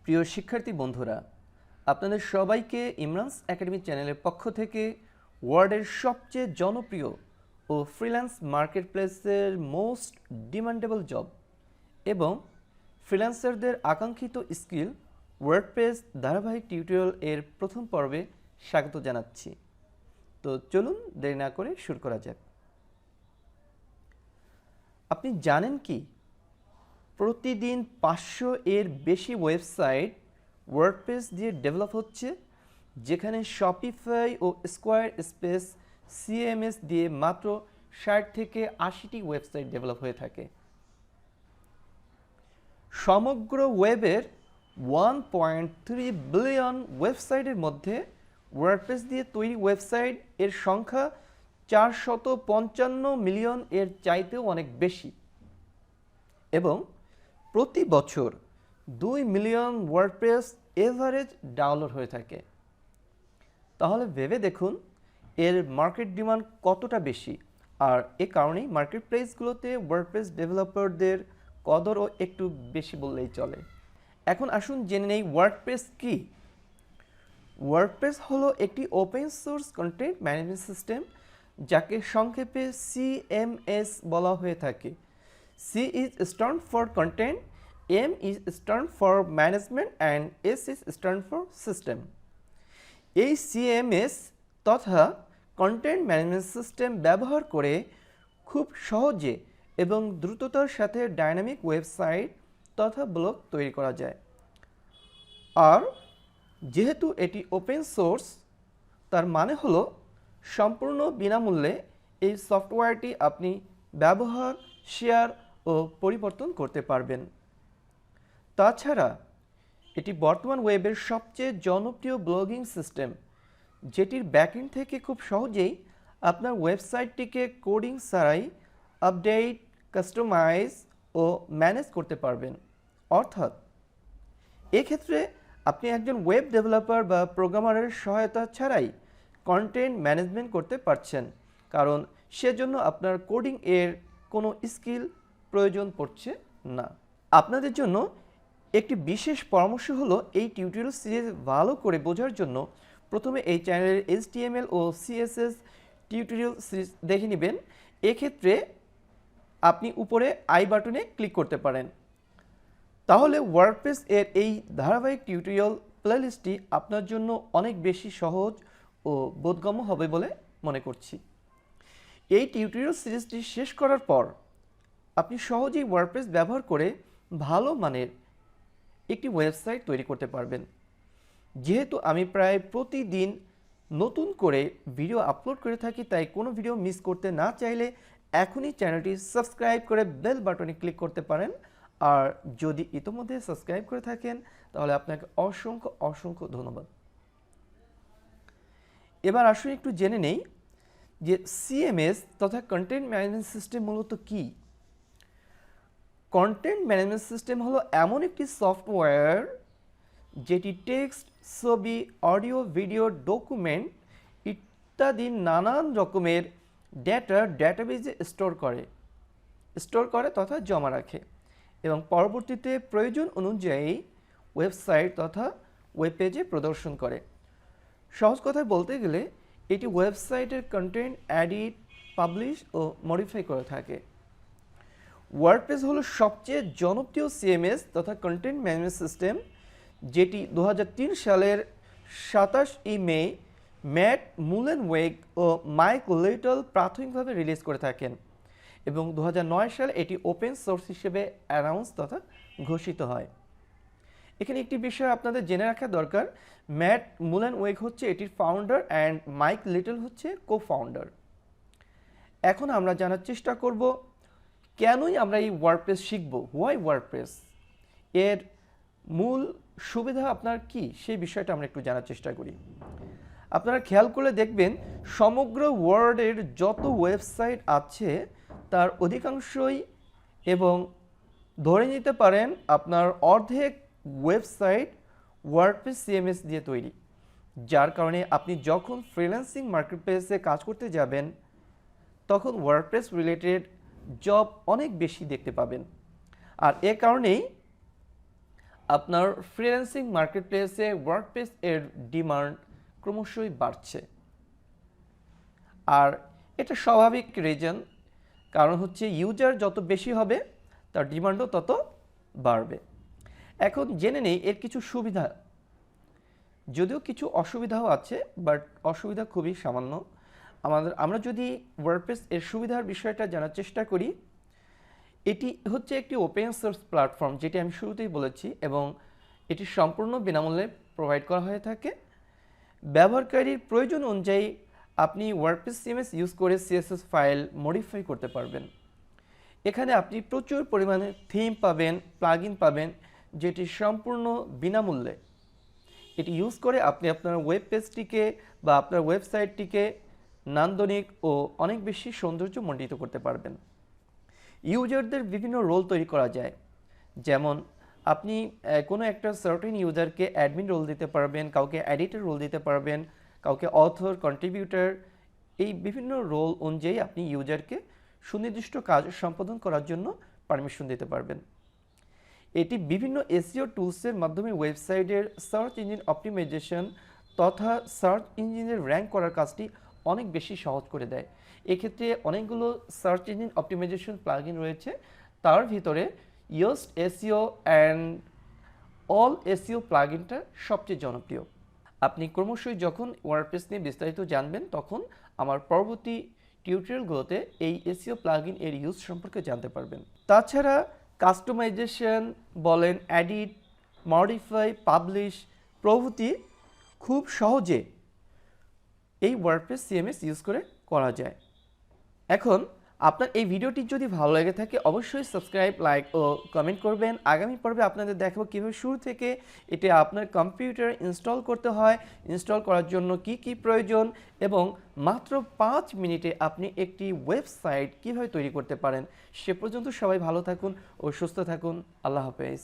প্রিয় শিক্ষার্থী বন্ধুরা, আপনাদের সবাইকে ইমরানস একাডেমি চ্যানেলের পক্ষ থেকে ওয়ার্ল্ডের সবচেয়ে জনপ্রিয় ও ফ্রিল্যান্স মার্কেটপ্লেসের মোস্ট ডিমান্ডেবল জব এবং ফ্রিল্যান্সারদের আকাঙ্ক্ষিত স্কিল ওয়ার্ডপ্রেস ধারাবাহিক টিউটোরিয়াল এর প্রথম পর্বে স্বাগত জানাচ্ছি। তো চলুন দেরি না করে শুরু করা যাক। আপনি জানেন কি প্রতিদিন 500 এর বেশি ওয়েবসাইট ওয়ার্ডপ্রেস দিয়ে ডেভেলপ হচ্ছে, যেখানে Shopify oh square space CMS দিয়ে মাত্র 60 থেকে 80টি ওয়েবসাইট ডেভেলপ হয়ে থাকে। সমগ্র ওয়েবের 1.3 বিলিয়ন ওয়েবসাইটের মধ্যে ওয়ার্ডপ্রেস দিয়ে তৈরি ওয়েবসাইট এর সংখ্যা 455 মিলিয়ন এর চাইতেও অনেক বেশি এবং প্রতি বছর 2 মিলিয়ন ওয়ার্ডপ্রেস এভারেজ ডাউনলোড হয়ে থাকে। তাহলে ভেবে দেখুন এর মার্কেট ডিমান্ড কতটা বেশি, আর এ কারণেই মার্কেট প্লেসগুলোতে ওয়ার্ডপ্রেস ডেভেলপারদের কদরও একটু বেশি বললেই চলে। এখন আসুন জেনে নেই ওয়ার্ডপ্রেস কি। ওয়ার্ডপ্রেস হলো একটি open source content management system, যাকে সংক্ষেপে CMS বলা হয়ে থাকে। C is stand for content, M is stand for management and S is stand for system. এই CMS তথা কন্টেন্ট ম্যানেজমেন্ট সিস্টেম ব্যবহার করে খুব সহজে এবং দ্রুততার সাথে ডাইনামিক ওয়েবসাইট তথা ব্লগ তৈরি করা যায়। আর যেহেতু এটি ওপেন সোর্স, তার মানে হলো সম্পূর্ণ বিনামূল্যে এই সফটওয়্যারটি আপনি ব্যবহার, শেয়ার ও পরিবর্তন করতে পারবেন। তাছাড়া এটি বর্তমান ওয়েবের সবচেয়ে জনপ্রিয় ব্লগিং সিস্টেম, যেটির ব্যাকএন্ড থেকে খুব সহজেই আপনার ওয়েবসাইটটিকে কোডিং ছাড়াই আপডেট, কাস্টমাইজ ও ম্যানেজ করতে পারবেন। অর্থাৎ এক্ষেত্রে আপনি একজন ওয়েব ডেভেলপার বা প্রোগ্রামারের সহায়তা ছাড়াই কন্টেন্ট ম্যানেজমেন্ট করতে পারছেন, কারণ সেজন্য আপনার কোডিং এর কোনো স্কিল প্রয়োজন পড়ছে না। আপনাদের জন্য একটি বিশেষ পরামর্শ হলো, এই টিউটোরিয়াল সিরিজ ভালো করে বোঝার জন্য প্রথমে এই চ্যানেলের HTML ও CSS টিউটোরিয়াল সিরিজ দেখে নেবেন। এক্ষেত্রে আপনি উপরে আই বাটনে ক্লিক করতে পারেন। তাহলে ওয়ার্ডপ্রেস এর এই ধারাবাহিক টিউটোরিয়াল প্লেলিস্টটি আপনার জন্য অনেক বেশি সহজ ও বোধগম্য হবে বলে মনে করছি। এই টিউটোরিয়াল সিরিজটি শেষ করার পর আপনি সহজেই ওয়ার্ডপ্রেস ব্যবহার করে ভালো মানের একটি ওয়েবসাইট তৈরি করতে পারবেন। যেহেতু আমি প্রায় প্রতিদিন নতুন করে ভিডিও আপলোড করে থাকি, তাই কোনো ভিডিও মিস করতে না চাইলে এখনই চ্যানেলটি সাবস্ক্রাইব করে বেল বাটনে ক্লিক করতে পারেন। আর যদি ইতোমধ্যে সাবস্ক্রাইব করে থাকেন তাহলে আপনাকে অসংখ্য অসংখ্য ধন্যবাদ। এবার আসুন একটু জেনে নেই যে CMS তথা কন্টেন্ট ম্যানেজমেন্ট সিস্টেম মূলত কী। কন্টেন্ট ম্যানেজমেন্ট সিস্টেম হলো এমন একটি সফটওয়্যার যেটি টেক্সট, ছবি, অডিও, ভিডিও, ডকুমেন্ট ইত্যাদি নানান রকমের ডেটাবেজে স্টোর করে তথা জমা রাখে এবং পরবর্তীতে প্রয়োজন অনুযায়ী ওয়েবসাইট তথা ওয়েব পেজে প্রদর্শন করে। সহজ কথায় বলতে গেলে এটি ওয়েবসাইটের কন্টেন্ট এডিট, পাবলিশ ও মডিফাই করে থাকে। ওয়ার্ডপ্রেস হলো সবচেয়ে জনপ্রিয় CMS তথা কন্টেন্ট ম্যানেজমেন্ট সিস্টেম, যেটি 2003 সালের 27 মে ম্যাট মুলেনওয়েগ ও মাইক লিটল প্রাথমিকভাবে রিলিজ করে থাকেন এবং 2009 সালে এটি ওপেন সোর্স হিসেবে অ্যানাউন্স তথা ঘোষিত হয়। এখানে একটি বিষয় আপনাদের জেনে রাখা দরকার, ম্যাট মুলেনওয়েগ হচ্ছে এটির ফাউন্ডার অ্যান্ড মাইক লিটল হচ্ছে কো ফাউন্ডার। এখন আমরা জানার চেষ্টা করব কেনই আমরা এই ওয়ার্ডপ্রেস শিখব, হোয়াই ওয়ার্ডপ্রেস, এর মূল সুবিধা আপনার কি, সেই বিষয়টা আমরা একটু জানার চেষ্টা করি। আপনারা খেয়াল করলে দেখবেন সমগ্র ওয়ার্ল্ডের যত ওয়েবসাইট আছে তার অধিকাংশই এবং ধরে নিতে পারেন আপনার অর্ধেক ওয়েবসাইট ওয়ার্ডপ্রেস CMS দিয়ে তৈরি, যার কারণে আপনি যখন ফ্রিল্যান্সিং মার্কেটপ্লেসে কাজ করতে যাবেন তখন ওয়ার্ডপ্রেস রিলেটেড জব অনেক বেশি দেখতে পাবেন। আর এ কারণেই আপনার ফ্রিল্যান্সিং মার্কেটপ্লেসে ওয়ার্ডপ্রেস এর ডিমান্ড ক্রমশই বাড়ছে, আর এটা স্বাভাবিক রিজন, কারণ হচ্ছে ইউজার যত বেশি হবে তার ডিমান্ডও তত বাড়বে। এখন জেনে নেই এর কিছু সুবিধা, যদিও কিছু অসুবিধাও আছে, বাট অসুবিধা খুবই সামান্য। আমরা যদি ওয়ার্ডপ্রেস এর সুবিধার বিষয়টা জানার চেষ্টা করি, এটি হচ্ছে একটি ওপেন সোর্স প্ল্যাটফর্ম, যেটি আমি শুরুতেই বলেছি, এবং এটি সম্পূর্ণ বিনামূল্যে প্রোভাইড করা হয়ে থাকে। ব্যবহারকারীর প্রয়োজন অনুযায়ী আপনি ওয়ার্ডপ্রেস সিএমএস ইউজ করে সিএসএস ফাইল মডিফাই করতে পারবেন। এখানে আপনি প্রচুর পরিমাণে থিম পাবেন, প্লাগইন পাবেন, যেটি সম্পূর্ণ বিনামূল্যে। এটি ইউজ করে আপনি আপনার ওয়েব পেজটিকে বা আপনার ওয়েবসাইটটিকে নান্দনিক ও অনেক বেশি সৌন্দর্যমণ্ডিত করতে পারবেন। ইউজারদের বিভিন্ন রোল তৈরি করা যায়, যেমন আপনি কোনো একটা সার্টেন ইউজারকে অ্যাডমিন রোল দিতে পারবেন, কাউকে এডিটর রোল দিতে পারবেন, কাউকে অথর, কন্ট্রিবিউটর, এই বিভিন্ন রোল অনুযায়ী আপনি ইউজারকে সুনির্দিষ্ট কাজ সম্পাদন করার জন্য পারমিশন দিতে পারবেন। এটি বিভিন্ন এসইও টুলসের মাধ্যমে ওয়েবসাইটের সার্চ ইঞ্জিন অপটিমাইজেশন তথা সার্চ ইঞ্জিনের র্যাঙ্ক করার কাজটি অনেক বেশি সহজ করে দেয়। এক্ষেত্রে অনেকগুলো সার্চ ইঞ্জিন অপটিমাইজেশন প্লাগইন রয়েছে, তার ভিতরে Yoast SEO and all SEO প্লাগইনটা সবচেয়ে জনপ্রিয়। আপনি ক্রমশই যখন ওয়ার্ডপ্রেস নিয়ে বিস্তারিত জানবেন, তখন আমার পরবর্তী টিউটোরিয়ালগুলোতে এই এসইও প্লাগইন এর ইউজ সম্পর্কে জানতে পারবেন। তাছাড়া কাস্টমাইজেশন বলেন, এডিট, মডিফাই, পাবলিশ প্রভৃতি খুব সহজে এই ওয়ার্ডপ্রেস সিএমএস ইউজ করে করা যায়। এখন আপনার এই ভিডিওটি যদি ভালো লেগে থাকে অবশ্যই সাবস্ক্রাইব, লাইক ও কমেন্ট করবেন। আগামী পর্বে আপনাদের দেখাবো কীভাবে শুরু থেকে এটা আপনার কম্পিউটারে ইনস্টল করতে হয়, ইনস্টল করার জন্য কি কি প্রয়োজন, এবং মাত্র 5 মিনিটে আপনি একটি ওয়েবসাইট কিভাবে তৈরি করতে পারেন। সে পর্যন্ত সবাই ভালো থাকুন ও সুস্থ থাকুন। আল্লাহ হাফেজ।